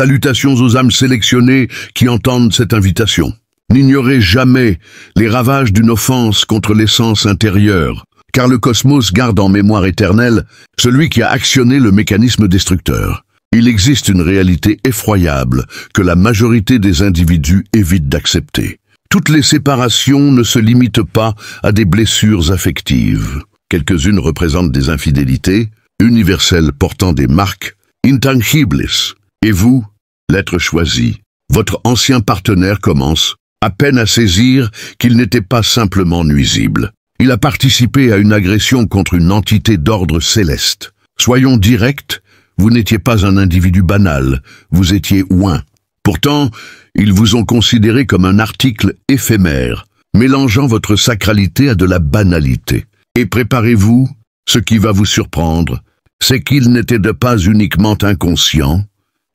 Salutations aux âmes sélectionnées qui entendent cette invitation. N'ignorez jamais les ravages d'une offense contre l'essence intérieure, car le cosmos garde en mémoire éternelle celui qui a actionné le mécanisme destructeur. Il existe une réalité effroyable que la majorité des individus évitent d'accepter. Toutes les séparations ne se limitent pas à des blessures affectives. Quelques-unes représentent des infidélités, universelles portant des marques intangibles. Et vous, l'être choisi, votre ancien partenaire commence à peine à saisir qu'il n'était pas simplement nuisible. Il a participé à une agression contre une entité d'ordre céleste. Soyons directs, vous n'étiez pas un individu banal, vous étiez oint. Pourtant, ils vous ont considéré comme un article éphémère, mélangeant votre sacralité à de la banalité. Et préparez-vous, ce qui va vous surprendre, c'est qu'ils n'étaient pas uniquement inconscients,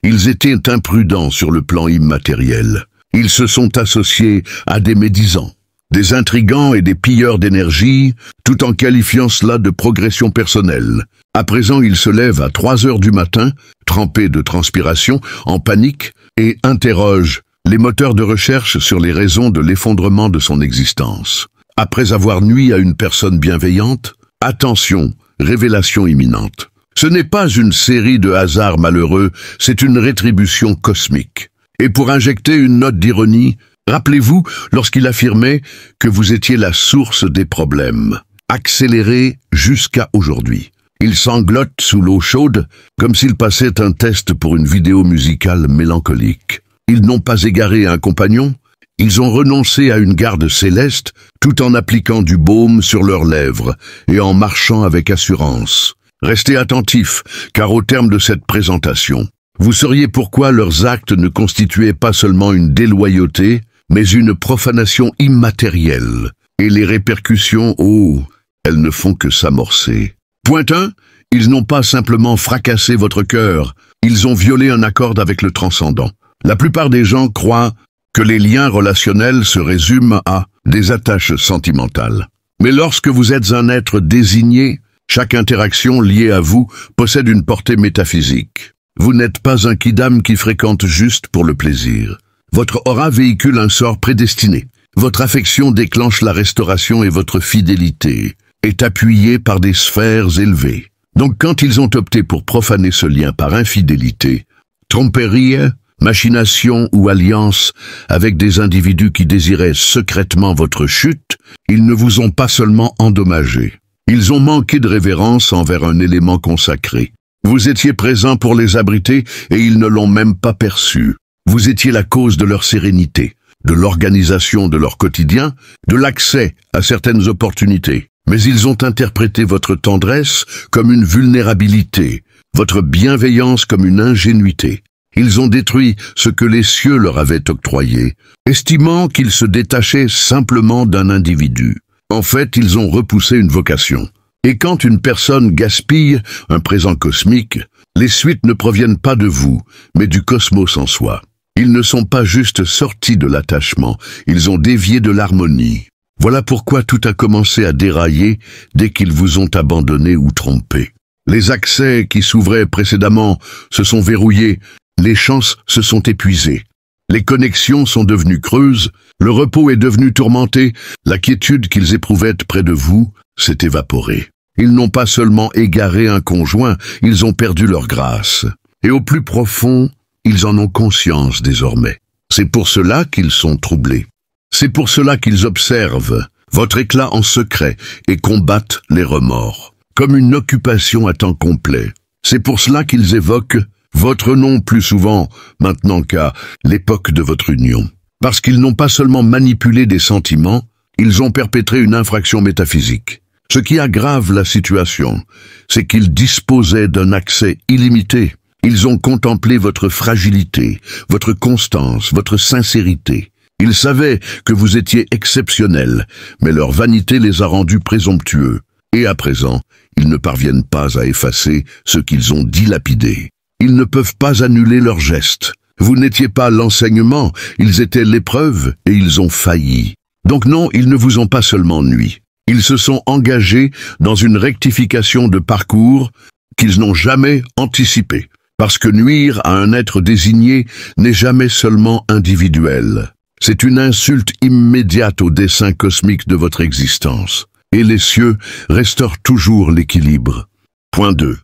ils étaient imprudents sur le plan immatériel. Ils se sont associés à des médisants, des intrigants et des pilleurs d'énergie, tout en qualifiant cela de progression personnelle. À présent, il se lève à 3 heures du matin, trempé de transpiration, en panique, et interroge les moteurs de recherche sur les raisons de l'effondrement de son existence. Après avoir nui à une personne bienveillante, attention, révélation imminente. Ce n'est pas une série de hasards malheureux, c'est une rétribution cosmique. Et pour injecter une note d'ironie, rappelez-vous lorsqu'il affirmait que vous étiez la source des problèmes, accéléré jusqu'à aujourd'hui. Il sanglote sous l'eau chaude, comme s'il passait un test pour une vidéo musicale mélancolique. Ils n'ont pas égaré un compagnon, ils ont renoncé à une garde céleste, tout en appliquant du baume sur leurs lèvres et en marchant avec assurance. Restez attentifs, car au terme de cette présentation, vous sauriez pourquoi leurs actes ne constituaient pas seulement une déloyauté, mais une profanation immatérielle. Et les répercussions, oh, elles ne font que s'amorcer. Point 1, ils n'ont pas simplement fracassé votre cœur, ils ont violé un accord avec le transcendant. La plupart des gens croient que les liens relationnels se résument à des attaches sentimentales. Mais lorsque vous êtes un être désigné, chaque interaction liée à vous possède une portée métaphysique. Vous n'êtes pas un kidam qui fréquente juste pour le plaisir. Votre aura véhicule un sort prédestiné. Votre affection déclenche la restauration et votre fidélité est appuyée par des sphères élevées. Donc quand ils ont opté pour profaner ce lien par infidélité, tromperie, machination ou alliance avec des individus qui désiraient secrètement votre chute, ils ne vous ont pas seulement endommagé. Ils ont manqué de révérence envers un élément consacré. Vous étiez présent pour les abriter et ils ne l'ont même pas perçu. Vous étiez la cause de leur sérénité, de l'organisation de leur quotidien, de l'accès à certaines opportunités. Mais ils ont interprété votre tendresse comme une vulnérabilité, votre bienveillance comme une ingénuité. Ils ont détruit ce que les cieux leur avaient octroyé, estimant qu'ils se détachaient simplement d'un individu. En fait, ils ont repoussé une vocation. Et quand une personne gaspille un présent cosmique, les suites ne proviennent pas de vous, mais du cosmos en soi. Ils ne sont pas juste sortis de l'attachement, ils ont dévié de l'harmonie. Voilà pourquoi tout a commencé à dérailler dès qu'ils vous ont abandonné ou trompé. Les accès qui s'ouvraient précédemment se sont verrouillés, les chances se sont épuisées. Les connexions sont devenues creuses, le repos est devenu tourmenté, la quiétude qu'ils éprouvaient près de vous s'est évaporée. Ils n'ont pas seulement égaré un conjoint, ils ont perdu leur grâce. Et au plus profond, ils en ont conscience désormais. C'est pour cela qu'ils sont troublés. C'est pour cela qu'ils observent votre éclat en secret et combattent les remords, comme une occupation à temps complet. C'est pour cela qu'ils évoquent votre nom plus souvent maintenant qu'à l'époque de votre union. Parce qu'ils n'ont pas seulement manipulé des sentiments, ils ont perpétré une infraction métaphysique. Ce qui aggrave la situation, c'est qu'ils disposaient d'un accès illimité. Ils ont contemplé votre fragilité, votre constance, votre sincérité. Ils savaient que vous étiez exceptionnel, mais leur vanité les a rendus présomptueux. Et à présent, ils ne parviennent pas à effacer ce qu'ils ont dilapidé. Ils ne peuvent pas annuler leurs gestes. Vous n'étiez pas l'enseignement, ils étaient l'épreuve et ils ont failli. Donc non, ils ne vous ont pas seulement nui. Ils se sont engagés dans une rectification de parcours qu'ils n'ont jamais anticipée. Parce que nuire à un être désigné n'est jamais seulement individuel. C'est une insulte immédiate au dessein cosmique de votre existence. Et les cieux restaurent toujours l'équilibre. Point 2.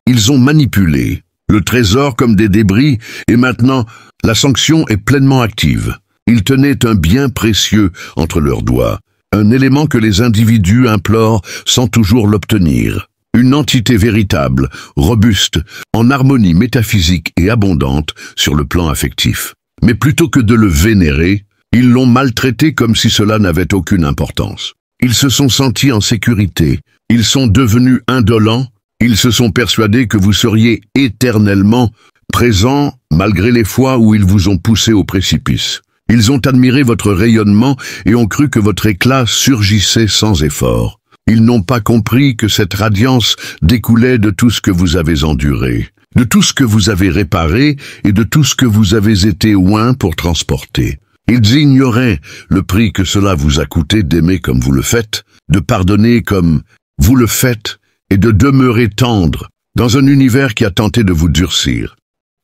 Ils ont manipulé le trésor comme des débris et maintenant la sanction est pleinement active. Ils tenaient un bien précieux entre leurs doigts, un élément que les individus implorent sans toujours l'obtenir. Une entité véritable, robuste, en harmonie métaphysique et abondante sur le plan affectif. Mais plutôt que de le vénérer, ils l'ont maltraité comme si cela n'avait aucune importance. Ils se sont sentis en sécurité, ils sont devenus indolents, ils se sont persuadés que vous seriez éternellement présents malgré les fois où ils vous ont poussé au précipice. Ils ont admiré votre rayonnement et ont cru que votre éclat surgissait sans effort. Ils n'ont pas compris que cette radiance découlait de tout ce que vous avez enduré, de tout ce que vous avez réparé et de tout ce que vous avez été oint pour transporter. Ils ignoraient le prix que cela vous a coûté d'aimer comme vous le faites, de pardonner comme vous le faites et de demeurer tendre dans un univers qui a tenté de vous durcir.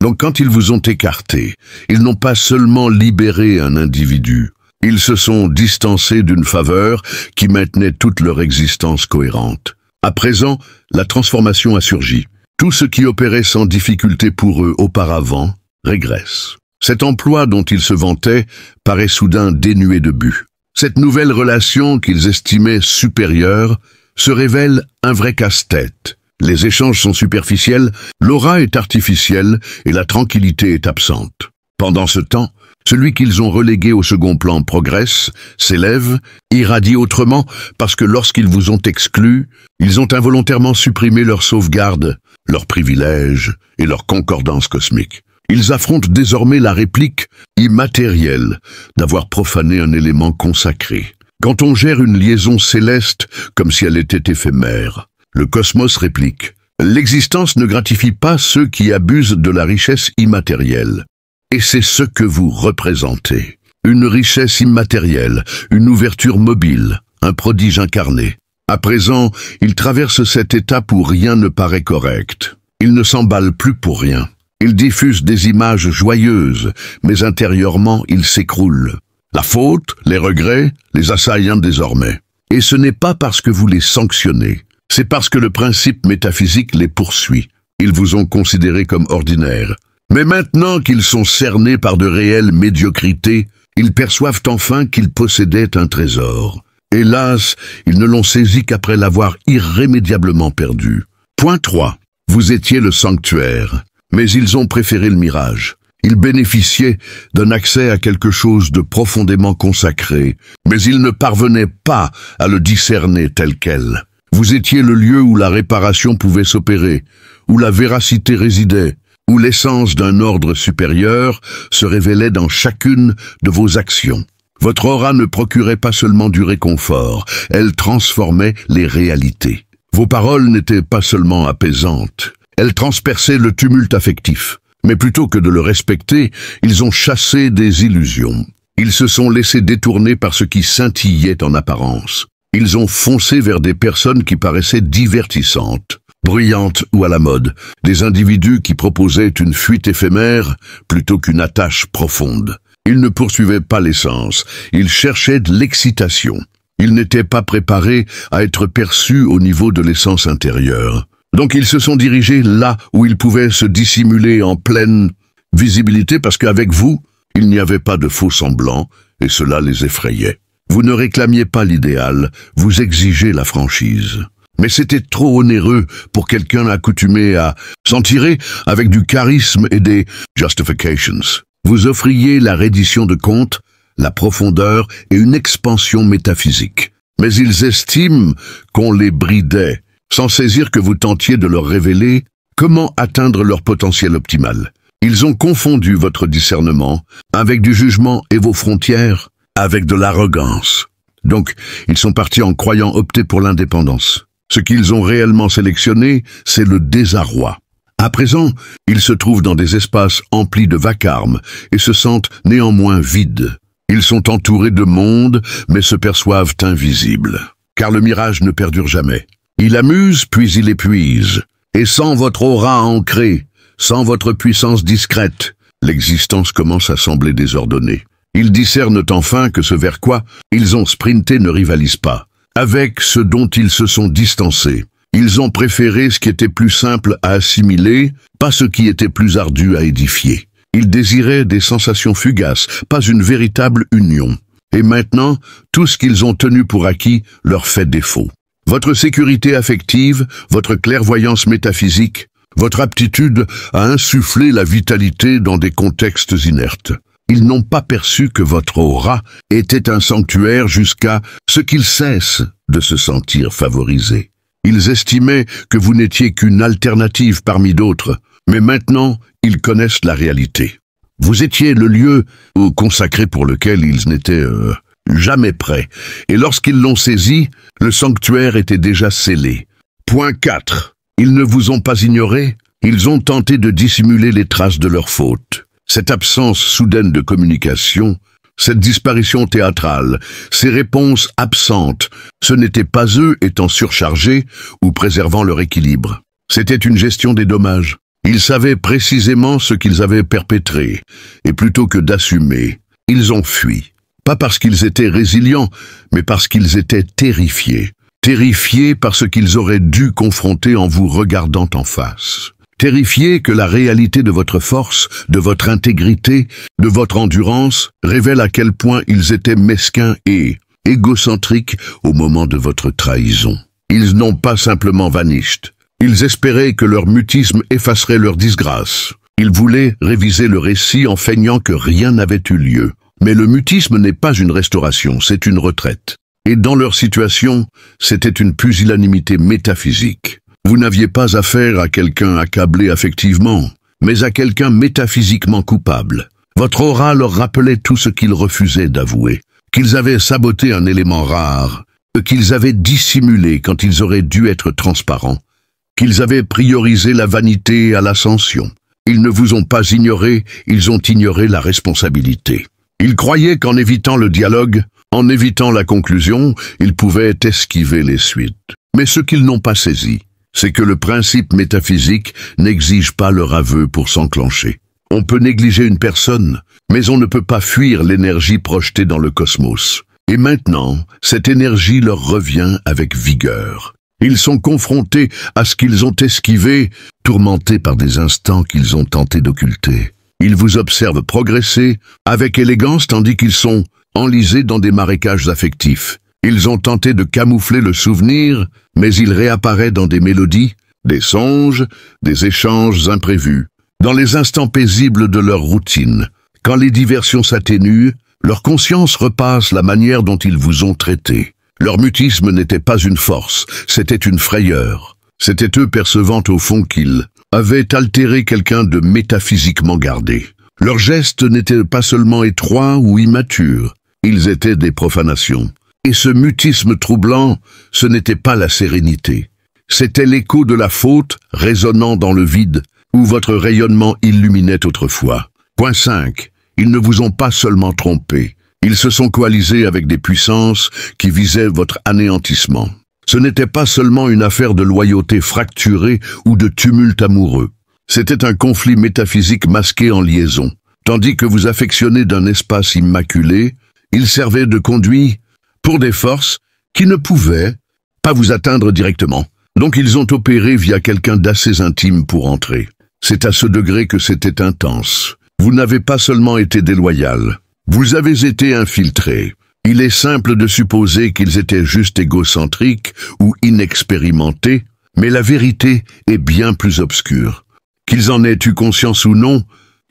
Donc quand ils vous ont écarté, ils n'ont pas seulement libéré un individu, ils se sont distancés d'une faveur qui maintenait toute leur existence cohérente. À présent, la transformation a surgi. Tout ce qui opérait sans difficulté pour eux auparavant régresse. Cet emploi dont ils se vantaient paraît soudain dénué de but. Cette nouvelle relation qu'ils estimaient supérieure se révèle un vrai casse-tête. Les échanges sont superficiels, l'aura est artificielle et la tranquillité est absente. Pendant ce temps, celui qu'ils ont relégué au second plan progresse, s'élève, irradie autrement parce que lorsqu'ils vous ont exclus, ils ont involontairement supprimé leurs sauvegardes, leurs privilèges et leur concordance cosmique. Ils affrontent désormais la réplique immatérielle d'avoir profané un élément consacré. Quand on gère une liaison céleste comme si elle était éphémère, le cosmos réplique « L'existence ne gratifie pas ceux qui abusent de la richesse immatérielle. » Et c'est ce que vous représentez. Une richesse immatérielle, une ouverture mobile, un prodige incarné. À présent, ils traversent cette étape où rien ne paraît correct. Ils ne s'emballent plus pour rien. Ils diffusent des images joyeuses, mais intérieurement, ils s'écroulent. La faute, les regrets, les assaillent désormais. Et ce n'est pas parce que vous les sanctionnez, c'est parce que le principe métaphysique les poursuit. Ils vous ont considérés comme ordinaires. Mais maintenant qu'ils sont cernés par de réelles médiocrités, ils perçoivent enfin qu'ils possédaient un trésor. Hélas, ils ne l'ont saisi qu'après l'avoir irrémédiablement perdu. Point 3. Vous étiez le sanctuaire, mais ils ont préféré le mirage. Ils bénéficiaient d'un accès à quelque chose de profondément consacré, mais ils ne parvenaient pas à le discerner tel quel. Vous étiez le lieu où la réparation pouvait s'opérer, où la véracité résidait, où l'essence d'un ordre supérieur se révélait dans chacune de vos actions. Votre aura ne procurait pas seulement du réconfort, elle transformait les réalités. Vos paroles n'étaient pas seulement apaisantes, elles transperçaient le tumulte affectif. Mais plutôt que de le respecter, ils ont chassé des illusions. Ils se sont laissés détourner par ce qui scintillait en apparence. Ils ont foncé vers des personnes qui paraissaient divertissantes, bruyantes ou à la mode, des individus qui proposaient une fuite éphémère plutôt qu'une attache profonde. Ils ne poursuivaient pas l'essence, ils cherchaient de l'excitation. Ils n'étaient pas préparés à être perçus au niveau de l'essence intérieure. Donc ils se sont dirigés là où ils pouvaient se dissimuler en pleine visibilité parce qu'avec vous, il n'y avait pas de faux semblants et cela les effrayait. Vous ne réclamiez pas l'idéal, vous exigez la franchise. Mais c'était trop onéreux pour quelqu'un accoutumé à s'en tirer avec du charisme et des justifications. Vous offriez la reddition de comptes, la profondeur et une expansion métaphysique. Mais ils estiment qu'on les bridait, sans saisir que vous tentiez de leur révéler comment atteindre leur potentiel optimal. Ils ont confondu votre discernement avec du jugement et vos frontières avec de l'arrogance. Donc, ils sont partis en croyant opter pour l'indépendance. Ce qu'ils ont réellement sélectionné, c'est le désarroi. À présent, ils se trouvent dans des espaces emplis de vacarme et se sentent néanmoins vides. Ils sont entourés de monde, mais se perçoivent invisibles. Car le mirage ne perdure jamais. Il amuse, puis il épuise. Et sans votre aura ancrée, Sans votre puissance discrète, l'existence commence à sembler désordonnée. Ils discernent enfin que ce vers quoi ils ont sprinté ne rivalise pas avec ce dont ils se sont distancés. Ils ont préféré ce qui était plus simple à assimiler, pas ce qui était plus ardu à édifier. Ils désiraient des sensations fugaces, pas une véritable union. Et maintenant, tout ce qu'ils ont tenu pour acquis leur fait défaut. Votre sécurité affective, votre clairvoyance métaphysique, votre aptitude à insuffler la vitalité dans des contextes inertes. Ils n'ont pas perçu que votre aura était un sanctuaire jusqu'à ce qu'ils cessent de se sentir favorisés. Ils estimaient que vous n'étiez qu'une alternative parmi d'autres, mais maintenant, ils connaissent la réalité. Vous étiez le lieu consacré pour lequel ils n'étaient jamais prêts, et lorsqu'ils l'ont saisi, le sanctuaire était déjà scellé. Point 4. Ils ne vous ont pas ignoré, ils ont tenté de dissimuler les traces de leur faute. Cette absence soudaine de communication, cette disparition théâtrale, ces réponses absentes, ce n'étaient pas eux étant surchargés ou préservant leur équilibre. C'était une gestion des dommages. Ils savaient précisément ce qu'ils avaient perpétré, et plutôt que d'assumer, ils ont fui. Pas parce qu'ils étaient résilients, mais parce qu'ils étaient terrifiés. Terrifiés par ce qu'ils auraient dû confronter en vous regardant en face. Terrifiés que la réalité de votre force, de votre intégrité, de votre endurance révèle à quel point ils étaient mesquins et égocentriques au moment de votre trahison. Ils n'ont pas simplement vanished. Ils espéraient que leur mutisme effacerait leur disgrâce. Ils voulaient réviser le récit en feignant que rien n'avait eu lieu. Mais le mutisme n'est pas une restauration, c'est une retraite. Et dans leur situation, c'était une pusillanimité métaphysique. Vous n'aviez pas affaire à quelqu'un accablé affectivement, mais à quelqu'un métaphysiquement coupable. Votre aura leur rappelait tout ce qu'ils refusaient d'avouer, qu'ils avaient saboté un élément rare, qu'ils avaient dissimulé quand ils auraient dû être transparents, qu'ils avaient priorisé la vanité à l'ascension. Ils ne vous ont pas ignoré, ils ont ignoré la responsabilité. Ils croyaient qu'en évitant le dialogue, en évitant la conclusion, ils pouvaient esquiver les suites. Mais ce qu'ils n'ont pas saisi, c'est que le principe métaphysique n'exige pas leur aveu pour s'enclencher. On peut négliger une personne, mais on ne peut pas fuir l'énergie projetée dans le cosmos. Et maintenant, cette énergie leur revient avec vigueur. Ils sont confrontés à ce qu'ils ont esquivé, tourmentés par des instants qu'ils ont tenté d'occulter. Ils vous observent progresser avec élégance tandis qu'ils sont enlisés dans des marécages affectifs. Ils ont tenté de camoufler le souvenir, mais il réapparaît dans des mélodies, des songes, des échanges imprévus. Dans les instants paisibles de leur routine, quand les diversions s'atténuent, leur conscience repasse la manière dont ils vous ont traité. Leur mutisme n'était pas une force, c'était une frayeur. C'était eux percevant au fond qu'ils avaient altéré quelqu'un de métaphysiquement gardé. Leurs gestes n'étaient pas seulement étroits ou immatures, ils étaient des profanations. Et ce mutisme troublant, ce n'était pas la sérénité. C'était l'écho de la faute résonnant dans le vide, où votre rayonnement illuminait autrefois. Point 5. Ils ne vous ont pas seulement trompé. Ils se sont coalisés avec des puissances qui visaient votre anéantissement. Ce n'était pas seulement une affaire de loyauté fracturée ou de tumulte amoureux. C'était un conflit métaphysique masqué en liaison. Tandis que vous affectionnez d'un espace immaculé, ils servaient de conduit pour des forces qui ne pouvaient pas vous atteindre directement. Donc ils ont opéré via quelqu'un d'assez intime pour entrer. C'est à ce degré que c'était intense. Vous n'avez pas seulement été déloyal, vous avez été infiltré. Il est simple de supposer qu'ils étaient juste égocentriques ou inexpérimentés, mais la vérité est bien plus obscure. Qu'ils en aient eu conscience ou non,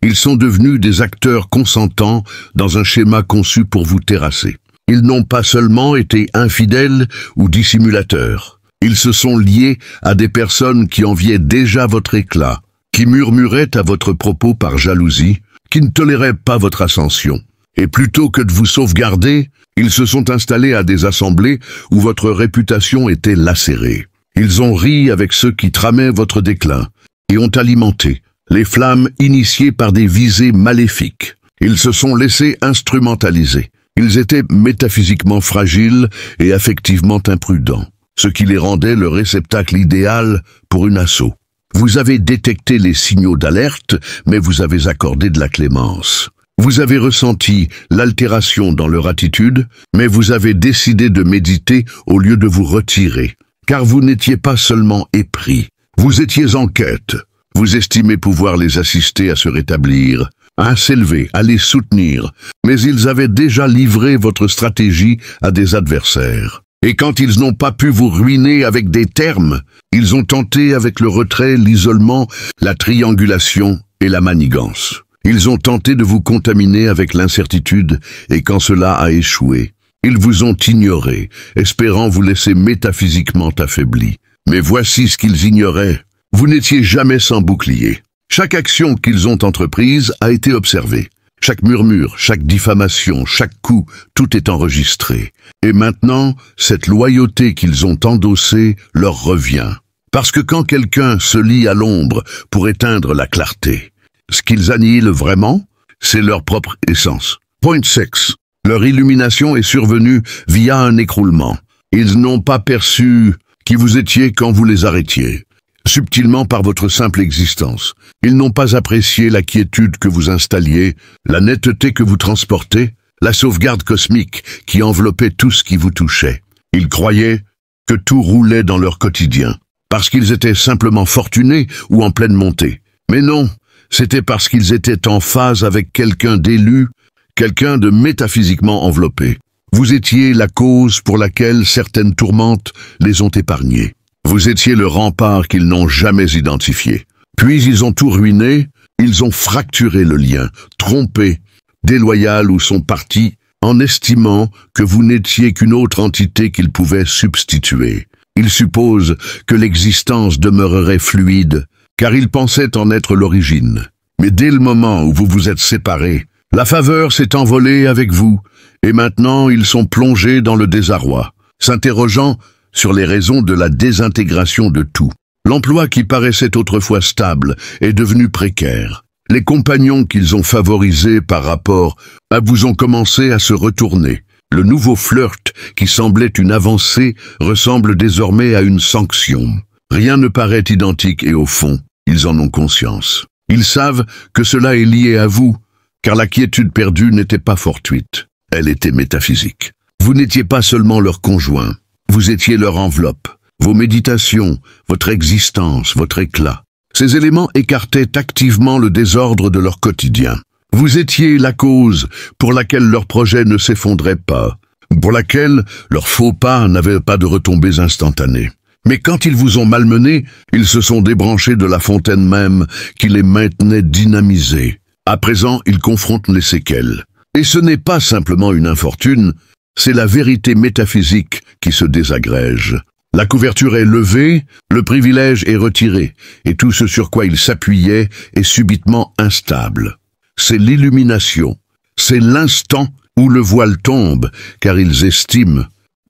ils sont devenus des acteurs consentants dans un schéma conçu pour vous terrasser. Ils n'ont pas seulement été infidèles ou dissimulateurs. Ils se sont liés à des personnes qui enviaient déjà votre éclat, qui murmuraient à votre propos par jalousie, qui ne toléraient pas votre ascension. Et plutôt que de vous sauvegarder, ils se sont installés à des assemblées où votre réputation était lacérée. Ils ont ri avec ceux qui tramaient votre déclin et ont alimenté les flammes initiées par des visées maléfiques. Ils se sont laissés instrumentaliser. Ils étaient métaphysiquement fragiles et affectivement imprudents, ce qui les rendait le réceptacle idéal pour une assaut. Vous avez détecté les signaux d'alerte, mais vous avez accordé de la clémence. Vous avez ressenti l'altération dans leur attitude, mais vous avez décidé de méditer au lieu de vous retirer. Car vous n'étiez pas seulement épris, vous étiez en quête. Vous estimez pouvoir les assister à se rétablir, à s'élever, à les soutenir, mais ils avaient déjà livré votre stratégie à des adversaires. Et quand ils n'ont pas pu vous ruiner avec des termes, ils ont tenté avec le retrait, l'isolement, la triangulation et la manigance. Ils ont tenté de vous contaminer avec l'incertitude, et quand cela a échoué, ils vous ont ignoré, espérant vous laisser métaphysiquement affaibli. Mais voici ce qu'ils ignoraient. Vous n'étiez jamais sans bouclier. Chaque action qu'ils ont entreprise a été observée. Chaque murmure, chaque diffamation, chaque coup, tout est enregistré. Et maintenant, cette loyauté qu'ils ont endossée leur revient. Parce que quand quelqu'un se lie à l'ombre pour éteindre la clarté, ce qu'ils annihilent vraiment, c'est leur propre essence. Point 6. Leur illumination est survenue via un écroulement. Ils n'ont pas perçu qui vous étiez quand vous les arrêtiez. Subtilement par votre simple existence. Ils n'ont pas apprécié la quiétude que vous installiez, la netteté que vous transportez, la sauvegarde cosmique qui enveloppait tout ce qui vous touchait. Ils croyaient que tout roulait dans leur quotidien, parce qu'ils étaient simplement fortunés ou en pleine montée. Mais non, c'était parce qu'ils étaient en phase avec quelqu'un d'élu, quelqu'un de métaphysiquement enveloppé. Vous étiez la cause pour laquelle certaines tourmentes les ont épargnés. Vous étiez le rempart qu'ils n'ont jamais identifié. Puis ils ont tout ruiné, ils ont fracturé le lien, trompé, déloyal ou sont partis, en estimant que vous n'étiez qu'une autre entité qu'ils pouvaient substituer. Ils supposent que l'existence demeurerait fluide, car ils pensaient en être l'origine. Mais dès le moment où vous vous êtes séparés, la faveur s'est envolée avec vous, et maintenant ils sont plongés dans le désarroi, s'interrogeant sur les raisons de la désintégration de tout. L'emploi qui paraissait autrefois stable est devenu précaire. Les compagnons qu'ils ont favorisés par rapport à vous ont commencé à se retourner. Le nouveau flirt qui semblait une avancée ressemble désormais à une sanction. Rien ne paraît identique et au fond, ils en ont conscience. Ils savent que cela est lié à vous, car la quiétude perdue n'était pas fortuite. Elle était métaphysique. Vous n'étiez pas seulement leur conjoint. Vous étiez leur enveloppe, vos méditations, votre existence, votre éclat. Ces éléments écartaient activement le désordre de leur quotidien. Vous étiez la cause pour laquelle leur projet ne s'effondrait pas, pour laquelle leur faux pas n'avait pas de retombées instantanées. Mais quand ils vous ont malmenés, ils se sont débranchés de la fontaine même qui les maintenait dynamisés. À présent, ils confrontent les séquelles. Et ce n'est pas simplement une infortune, c'est la vérité métaphysique qui se désagrège. La couverture est levée, le privilège est retiré, et tout ce sur quoi ils s'appuyaient est subitement instable. C'est l'illumination, c'est l'instant où le voile tombe, car ils estiment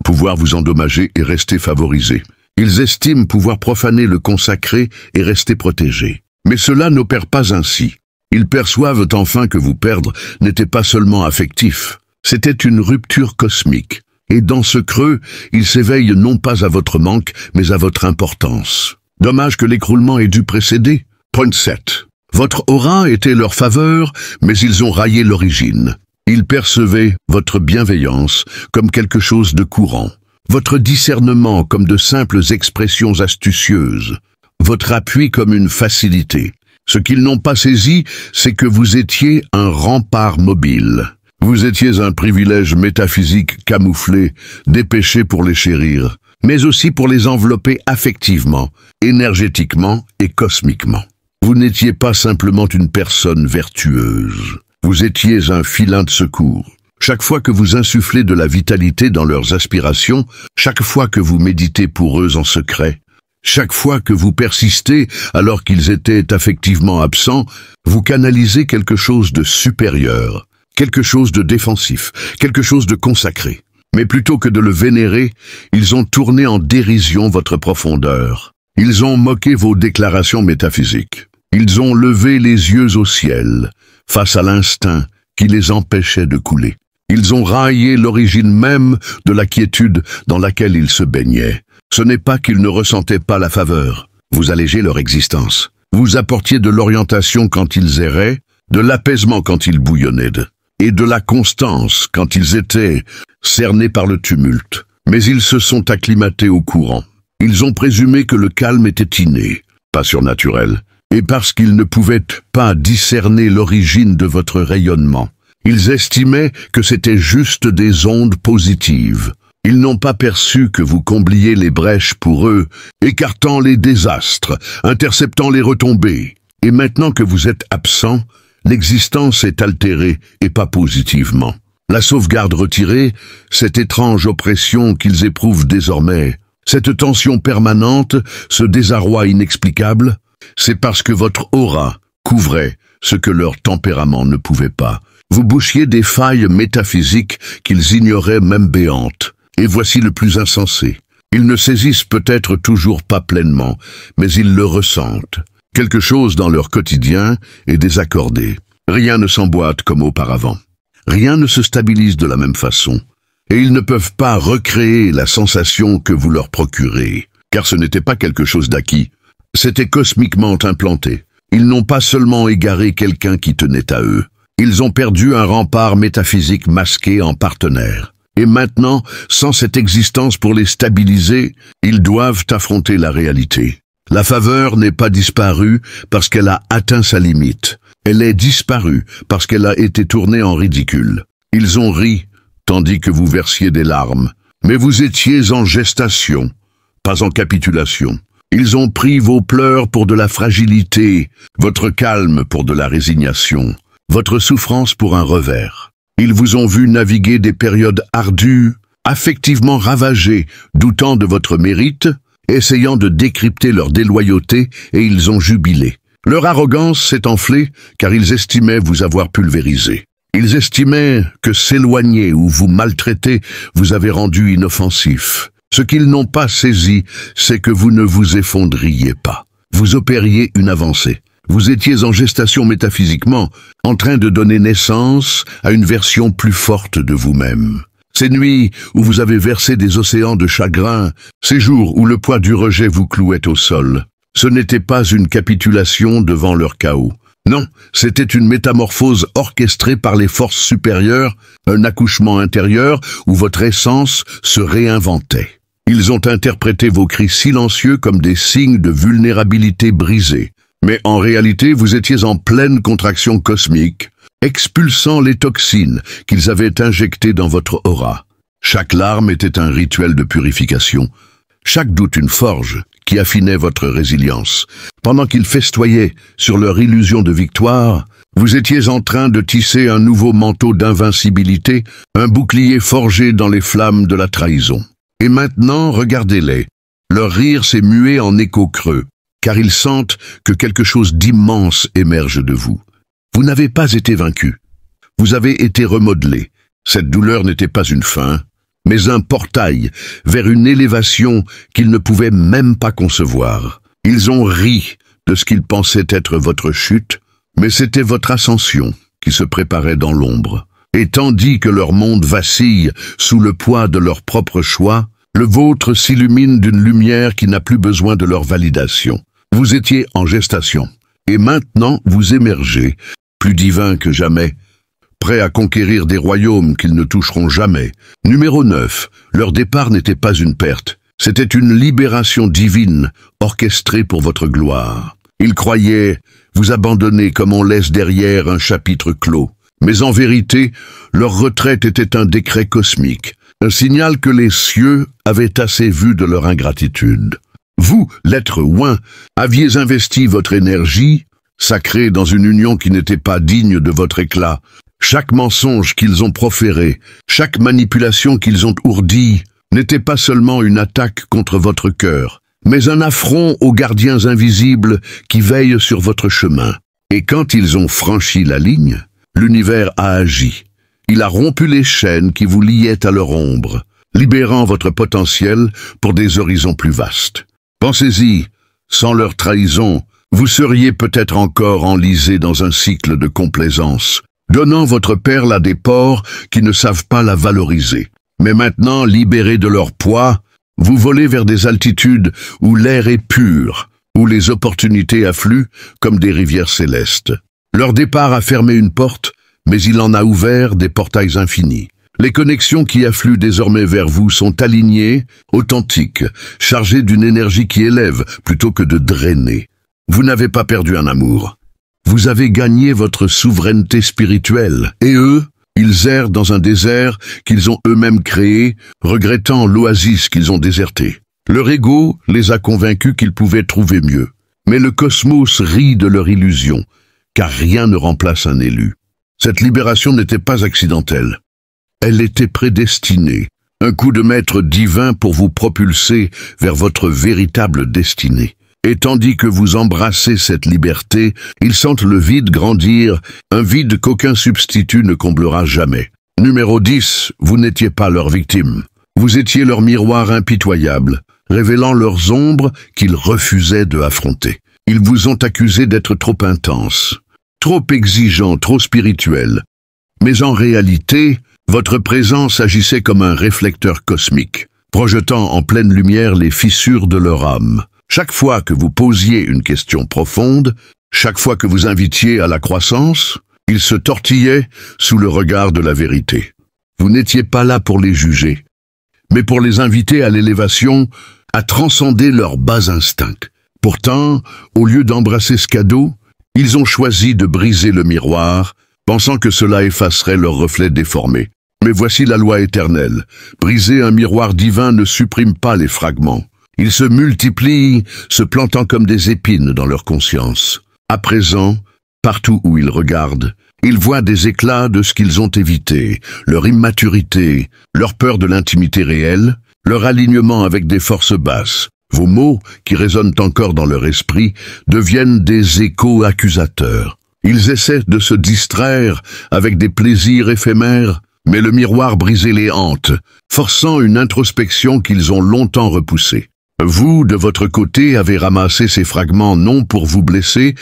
pouvoir vous endommager et rester favorisés. Ils estiment pouvoir profaner le consacré et rester protégés. Mais cela n'opère pas ainsi. Ils perçoivent enfin que vous perdre n'était pas seulement affectif. C'était une rupture cosmique, et dans ce creux, ils s'éveillent non pas à votre manque, mais à votre importance. Dommage que l'écroulement ait dû précéder. Point 7. Votre aura était leur faveur, mais ils ont raillé l'origine. Ils percevaient votre bienveillance comme quelque chose de courant, votre discernement comme de simples expressions astucieuses, votre appui comme une facilité. Ce qu'ils n'ont pas saisi, c'est que vous étiez un rempart mobile. Vous étiez un privilège métaphysique camouflé, dépêché pour les chérir, mais aussi pour les envelopper affectivement, énergétiquement et cosmiquement. Vous n'étiez pas simplement une personne vertueuse. Vous étiez un filin de secours. Chaque fois que vous insufflez de la vitalité dans leurs aspirations, chaque fois que vous méditez pour eux en secret, chaque fois que vous persistez alors qu'ils étaient affectivement absents, vous canalisez quelque chose de supérieur. Quelque chose de défensif, quelque chose de consacré. Mais plutôt que de le vénérer, ils ont tourné en dérision votre profondeur. Ils ont moqué vos déclarations métaphysiques. Ils ont levé les yeux au ciel, face à l'instinct qui les empêchait de couler. Ils ont raillé l'origine même de la quiétude dans laquelle ils se baignaient. Ce n'est pas qu'ils ne ressentaient pas la faveur, Vous allégez leur existence. Vous apportiez de l'orientation quand ils erraient, de l'apaisement quand ils bouillonnaient, et de la constance quand ils étaient cernés par le tumulte. Mais ils se sont acclimatés au courant. Ils ont présumé que le calme était inné, pas surnaturel, et parce qu'ils ne pouvaient pas discerner l'origine de votre rayonnement. Ils estimaient que c'était juste des ondes positives. Ils n'ont pas perçu que vous combliez les brèches pour eux, écartant les désastres, interceptant les retombées. Et maintenant que vous êtes absent, l'existence est altérée et pas positivement. La sauvegarde retirée, cette étrange oppression qu'ils éprouvent désormais, cette tension permanente, ce désarroi inexplicable, c'est parce que votre aura couvrait ce que leur tempérament ne pouvait pas. Vous bouchiez des failles métaphysiques qu'ils ignoraient même béantes. Et voici le plus insensé. Ils ne saisissent peut-être toujours pas pleinement, mais ils le ressentent. Quelque chose dans leur quotidien est désaccordé. Rien ne s'emboîte comme auparavant. Rien ne se stabilise de la même façon. Et ils ne peuvent pas recréer la sensation que vous leur procurez, car ce n'était pas quelque chose d'acquis. C'était cosmiquement implanté. Ils n'ont pas seulement égaré quelqu'un qui tenait à eux. Ils ont perdu un rempart métaphysique masqué en partenaire. Et maintenant, sans cette existence pour les stabiliser, ils doivent affronter la réalité. La faveur n'est pas disparue parce qu'elle a atteint sa limite. Elle est disparue parce qu'elle a été tournée en ridicule. Ils ont ri, tandis que vous versiez des larmes. Mais vous étiez en gestation, pas en capitulation. Ils ont pris vos pleurs pour de la fragilité, votre calme pour de la résignation, votre souffrance pour un revers. Ils vous ont vu naviguer des périodes ardues, affectivement ravagées, doutant de votre mérite, essayant de décrypter leur déloyauté, et ils ont jubilé. Leur arrogance s'est enflée, car ils estimaient vous avoir pulvérisé. Ils estimaient que s'éloigner ou vous maltraiter vous avait rendu inoffensif. Ce qu'ils n'ont pas saisi, c'est que vous ne vous effondriez pas. Vous opériez une avancée. Vous étiez en gestation métaphysiquement, en train de donner naissance à une version plus forte de vous-même. Ces nuits où vous avez versé des océans de chagrin, ces jours où le poids du rejet vous clouait au sol, ce n'était pas une capitulation devant leur chaos. Non, c'était une métamorphose orchestrée par les forces supérieures, un accouchement intérieur où votre essence se réinventait. Ils ont interprété vos cris silencieux comme des signes de vulnérabilité brisée. Mais en réalité, vous étiez en pleine contraction cosmique, expulsant les toxines qu'ils avaient injectées dans votre aura. Chaque larme était un rituel de purification, chaque doute une forge qui affinait votre résilience. Pendant qu'ils festoyaient sur leur illusion de victoire, vous étiez en train de tisser un nouveau manteau d'invincibilité, un bouclier forgé dans les flammes de la trahison. Et maintenant, regardez-les. Leur rire s'est mué en écho creux, car ils sentent que quelque chose d'immense émerge de vous. Vous n'avez pas été vaincu. Vous avez été remodelé. Cette douleur n'était pas une fin, mais un portail vers une élévation qu'ils ne pouvaient même pas concevoir. Ils ont ri de ce qu'ils pensaient être votre chute, mais c'était votre ascension qui se préparait dans l'ombre. Et tandis que leur monde vacille sous le poids de leurs propres choix, le vôtre s'illumine d'une lumière qui n'a plus besoin de leur validation. Vous étiez en gestation, et maintenant vous émergez, plus divin que jamais, prêts à conquérir des royaumes qu'ils ne toucheront jamais. Numéro 9, leur départ n'était pas une perte, c'était une libération divine, orchestrée pour votre gloire. Ils croyaient vous abandonner comme on laisse derrière un chapitre clos. Mais en vérité, leur retraite était un décret cosmique, un signal que les cieux avaient assez vu de leur ingratitude. Vous, l'être oint, aviez investi votre énergie, sacrée dans une union qui n'était pas digne de votre éclat. Chaque mensonge qu'ils ont proféré, chaque manipulation qu'ils ont ourdie, n'était pas seulement une attaque contre votre cœur, mais un affront aux gardiens invisibles qui veillent sur votre chemin. Et quand ils ont franchi la ligne, l'univers a agi. Il a rompu les chaînes qui vous liaient à leur ombre, libérant votre potentiel pour des horizons plus vastes. Pensez-y, sans leur trahison, vous seriez peut-être encore enlisé dans un cycle de complaisance, donnant votre perle à des porcs qui ne savent pas la valoriser. Mais maintenant, libérés de leur poids, vous volez vers des altitudes où l'air est pur, où les opportunités affluent comme des rivières célestes. Leur départ a fermé une porte, mais il en a ouvert des portails infinis. Les connexions qui affluent désormais vers vous sont alignées, authentiques, chargées d'une énergie qui élève plutôt que de drainer. Vous n'avez pas perdu un amour. Vous avez gagné votre souveraineté spirituelle, et eux, ils errent dans un désert qu'ils ont eux-mêmes créé, regrettant l'oasis qu'ils ont désertée. Leur ego les a convaincus qu'ils pouvaient trouver mieux. Mais le cosmos rit de leur illusion, car rien ne remplace un élu. Cette libération n'était pas accidentelle. Elle était prédestinée, un coup de maître divin pour vous propulser vers votre véritable destinée. Et tandis que vous embrassez cette liberté, ils sentent le vide grandir, un vide qu'aucun substitut ne comblera jamais. Numéro 10, vous n'étiez pas leur victime. Vous étiez leur miroir impitoyable, révélant leurs ombres qu'ils refusaient de affronter. Ils vous ont accusé d'être trop intense, trop exigeant, trop spirituel. Mais en réalité, votre présence agissait comme un réflecteur cosmique, projetant en pleine lumière les fissures de leur âme. Chaque fois que vous posiez une question profonde, chaque fois que vous invitiez à la croissance, ils se tortillaient sous le regard de la vérité. Vous n'étiez pas là pour les juger, mais pour les inviter à l'élévation, à transcender leurs bas instincts. Pourtant, au lieu d'embrasser ce cadeau, ils ont choisi de briser le miroir, pensant que cela effacerait leur reflet déformé. Mais voici la loi éternelle. Briser un miroir divin ne supprime pas les fragments. Ils se multiplient, se plantant comme des épines dans leur conscience. À présent, partout où ils regardent, ils voient des éclats de ce qu'ils ont évité, leur immaturité, leur peur de l'intimité réelle, leur alignement avec des forces basses. Vos mots, qui résonnent encore dans leur esprit, deviennent des échos accusateurs. Ils essaient de se distraire avec des plaisirs éphémères, mais le miroir brisé les hante, forçant une introspection qu'ils ont longtemps repoussée. Vous, de votre côté, avez ramassé ces fragments non pour vous blesser,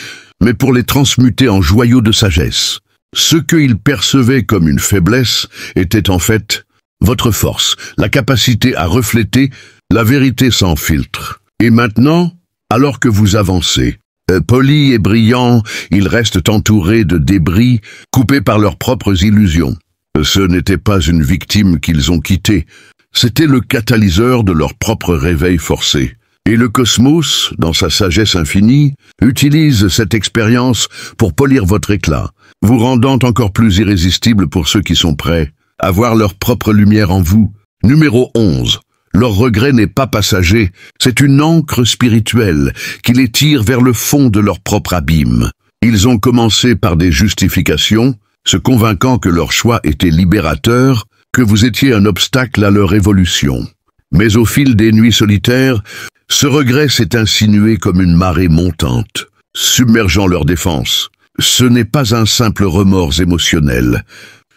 mais pour les transmuter en joyaux de sagesse. Ce qu'ils percevaient comme une faiblesse était en fait votre force, la capacité à refléter la vérité sans filtre. Et maintenant, alors que vous avancez, polis et brillants, ils restent entourés de débris, coupés par leurs propres illusions. Ce n'était pas une victime qu'ils ont quittée, c'était le catalyseur de leur propre réveil forcé. Et le cosmos, dans sa sagesse infinie, utilise cette expérience pour polir votre éclat, vous rendant encore plus irrésistible pour ceux qui sont prêts à voir leur propre lumière en vous. Numéro 11. Leur regret n'est pas passager, c'est une ancre spirituelle qui les tire vers le fond de leur propre abîme. Ils ont commencé par des justifications, se convainquant que leur choix était libérateur, que vous étiez un obstacle à leur évolution. Mais au fil des nuits solitaires, ce regret s'est insinué comme une marée montante, submergeant leur défense. Ce n'est pas un simple remords émotionnel,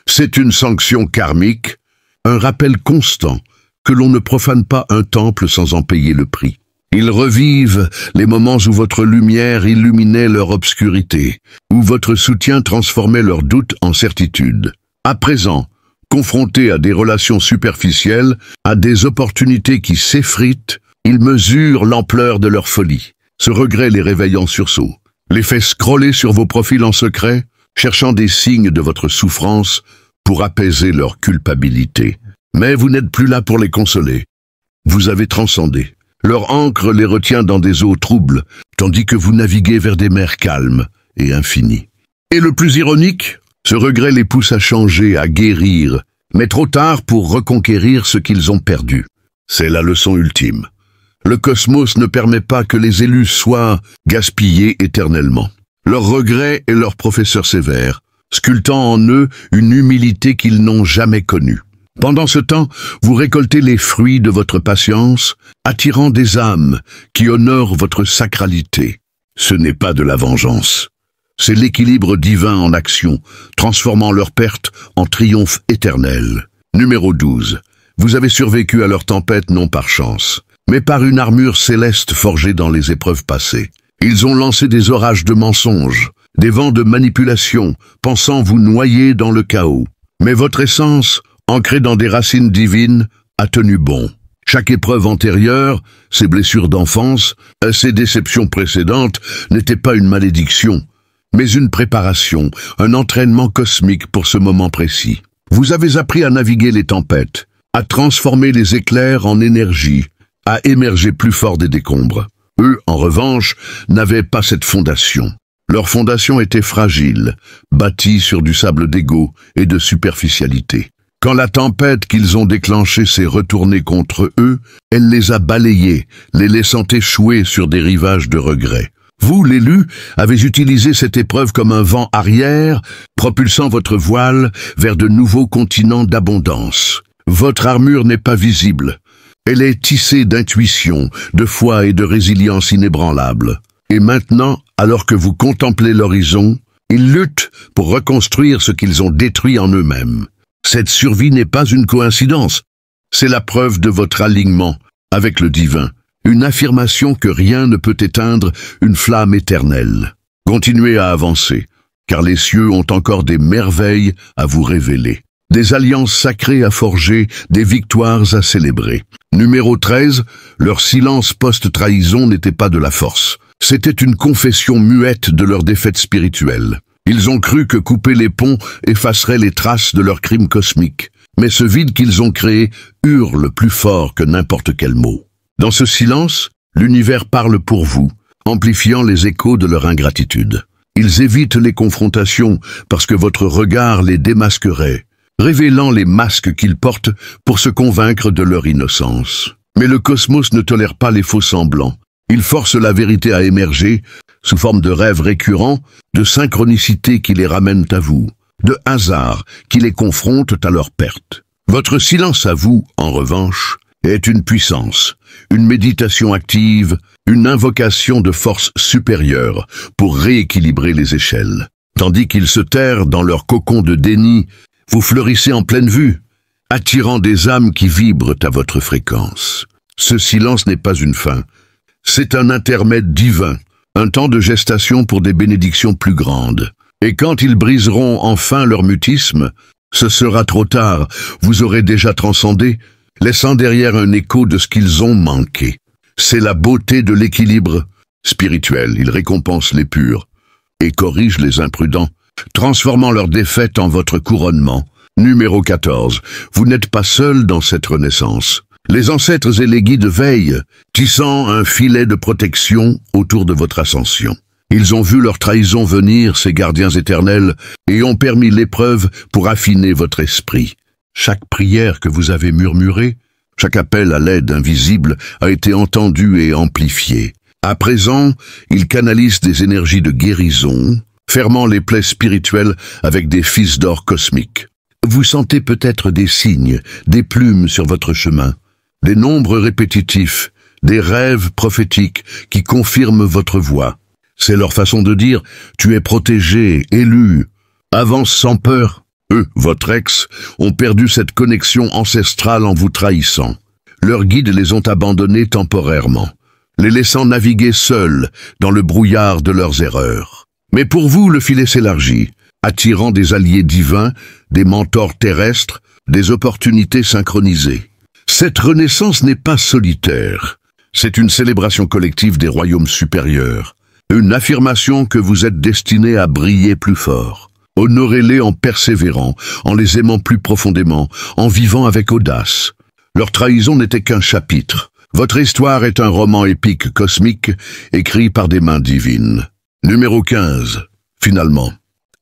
c'est une sanction karmique, un rappel constant que l'on ne profane pas un temple sans en payer le prix. Ils revivent les moments où votre lumière illuminait leur obscurité, où votre soutien transformait leurs doutes en certitude. À présent, confrontés à des relations superficielles, à des opportunités qui s'effritent, ils mesurent l'ampleur de leur folie. Ce regret les réveille en sursaut, les fait scroller sur vos profils en secret, cherchant des signes de votre souffrance pour apaiser leur culpabilité. Mais vous n'êtes plus là pour les consoler. Vous avez transcendé. Leur encre les retient dans des eaux troubles, tandis que vous naviguez vers des mers calmes et infinies. Et le plus ironique, ce regret les pousse à changer, à guérir, mais trop tard pour reconquérir ce qu'ils ont perdu. C'est la leçon ultime. Le cosmos ne permet pas que les élus soient gaspillés éternellement. Leur regret est leur professeur sévère, sculptant en eux une humilité qu'ils n'ont jamais connue. Pendant ce temps, vous récoltez les fruits de votre patience, attirant des âmes qui honorent votre sacralité. Ce n'est pas de la vengeance. C'est l'équilibre divin en action, transformant leur perte en triomphe éternel. Numéro 12. Vous avez survécu à leur tempête non par chance, mais par une armure céleste forgée dans les épreuves passées. Ils ont lancé des orages de mensonges, des vents de manipulation, pensant vous noyer dans le chaos. Mais votre essence, ancrée dans des racines divines, a tenu bon. Chaque épreuve antérieure, ces blessures d'enfance, ces déceptions précédentes, n'étaient pas une malédiction, mais une préparation, un entraînement cosmique pour ce moment précis. Vous avez appris à naviguer les tempêtes, à transformer les éclairs en énergie, à émerger plus fort des décombres. Eux, en revanche, n'avaient pas cette fondation. Leur fondation était fragile, bâtie sur du sable d'ego et de superficialité. Quand la tempête qu'ils ont déclenchée s'est retournée contre eux, elle les a balayés, les laissant échouer sur des rivages de regret. Vous, l'élu, avez utilisé cette épreuve comme un vent arrière, propulsant votre voile vers de nouveaux continents d'abondance. Votre armure n'est pas visible. Elle est tissée d'intuition, de foi et de résilience inébranlable. Et maintenant, alors que vous contemplez l'horizon, ils luttent pour reconstruire ce qu'ils ont détruit en eux-mêmes. Cette survie n'est pas une coïncidence. C'est la preuve de votre alignement avec le divin. Une affirmation que rien ne peut éteindre une flamme éternelle. Continuez à avancer, car les cieux ont encore des merveilles à vous révéler. Des alliances sacrées à forger, des victoires à célébrer. Numéro 13, leur silence post-trahison n'était pas de la force. C'était une confession muette de leur défaite spirituelle. Ils ont cru que couper les ponts effacerait les traces de leur crime cosmique. Mais ce vide qu'ils ont créé hurle plus fort que n'importe quel mot. Dans ce silence, l'univers parle pour vous, amplifiant les échos de leur ingratitude. Ils évitent les confrontations parce que votre regard les démasquerait, révélant les masques qu'ils portent pour se convaincre de leur innocence. Mais le cosmos ne tolère pas les faux semblants. Il force la vérité à émerger sous forme de rêves récurrents, de synchronicités qui les ramènent à vous, de hasards qui les confrontent à leur perte. Votre silence à vous, en revanche, est une puissance, une méditation active, une invocation de force supérieure pour rééquilibrer les échelles. Tandis qu'ils se terrent dans leur cocon de déni, vous fleurissez en pleine vue, attirant des âmes qui vibrent à votre fréquence. Ce silence n'est pas une fin, c'est un intermède divin, un temps de gestation pour des bénédictions plus grandes. Et quand ils briseront enfin leur mutisme, ce sera trop tard, vous aurez déjà transcendé, laissant derrière un écho de ce qu'ils ont manqué. C'est la beauté de l'équilibre spirituel. Il récompense les purs et corrige les imprudents, transformant leur défaite en votre couronnement. Numéro 14. Vous n'êtes pas seul dans cette renaissance. Les ancêtres et les guides veillent, tissant un filet de protection autour de votre ascension. Ils ont vu leur trahison venir, ces gardiens éternels, et ont permis l'épreuve pour affiner votre esprit. Chaque prière que vous avez murmurée, chaque appel à l'aide invisible a été entendu et amplifié. À présent, ils canalisent des énergies de guérison, fermant les plaies spirituelles avec des fils d'or cosmiques. Vous sentez peut-être des signes, des plumes sur votre chemin, des nombres répétitifs, des rêves prophétiques qui confirment votre voix. C'est leur façon de dire « Tu es protégé, élu, avance sans peur ». Eux, votre ex, ont perdu cette connexion ancestrale en vous trahissant. Leurs guides les ont abandonnés temporairement, les laissant naviguer seuls dans le brouillard de leurs erreurs. Mais pour vous, le filet s'élargit, attirant des alliés divins, des mentors terrestres, des opportunités synchronisées. Cette renaissance n'est pas solitaire, c'est une célébration collective des royaumes supérieurs, une affirmation que vous êtes destinés à briller plus fort. Honorez-les en persévérant, en les aimant plus profondément, en vivant avec audace. Leur trahison n'était qu'un chapitre. Votre histoire est un roman épique cosmique, écrit par des mains divines. Numéro 15. Finalement.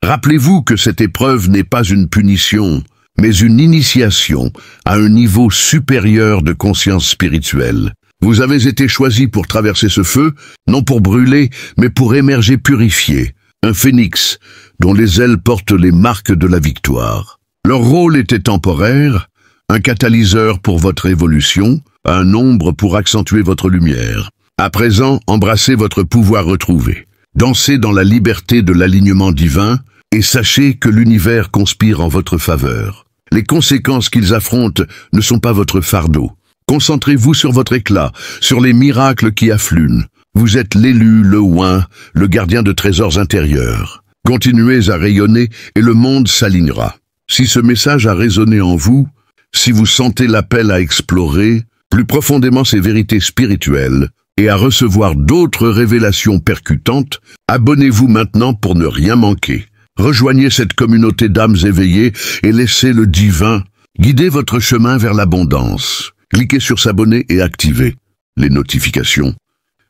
Rappelez-vous que cette épreuve n'est pas une punition, mais une initiation à un niveau supérieur de conscience spirituelle. Vous avez été choisi pour traverser ce feu, non pour brûler, mais pour émerger purifié. Un phénix, dont les ailes portent les marques de la victoire. Leur rôle était temporaire, un catalyseur pour votre évolution, un ombre pour accentuer votre lumière. À présent, embrassez votre pouvoir retrouvé. Dansez dans la liberté de l'alignement divin et sachez que l'univers conspire en votre faveur. Les conséquences qu'ils affrontent ne sont pas votre fardeau. Concentrez-vous sur votre éclat, sur les miracles qui affluent. Vous êtes l'élu, le oint, le gardien de trésors intérieurs. Continuez à rayonner et le monde s'alignera. Si ce message a résonné en vous, si vous sentez l'appel à explorer, plus profondément ces vérités spirituelles et à recevoir d'autres révélations percutantes, abonnez-vous maintenant pour ne rien manquer. Rejoignez cette communauté d'âmes éveillées et laissez le divin guider votre chemin vers l'abondance. Cliquez sur s'abonner et activez les notifications.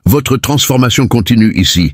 Votre transformation continue ici.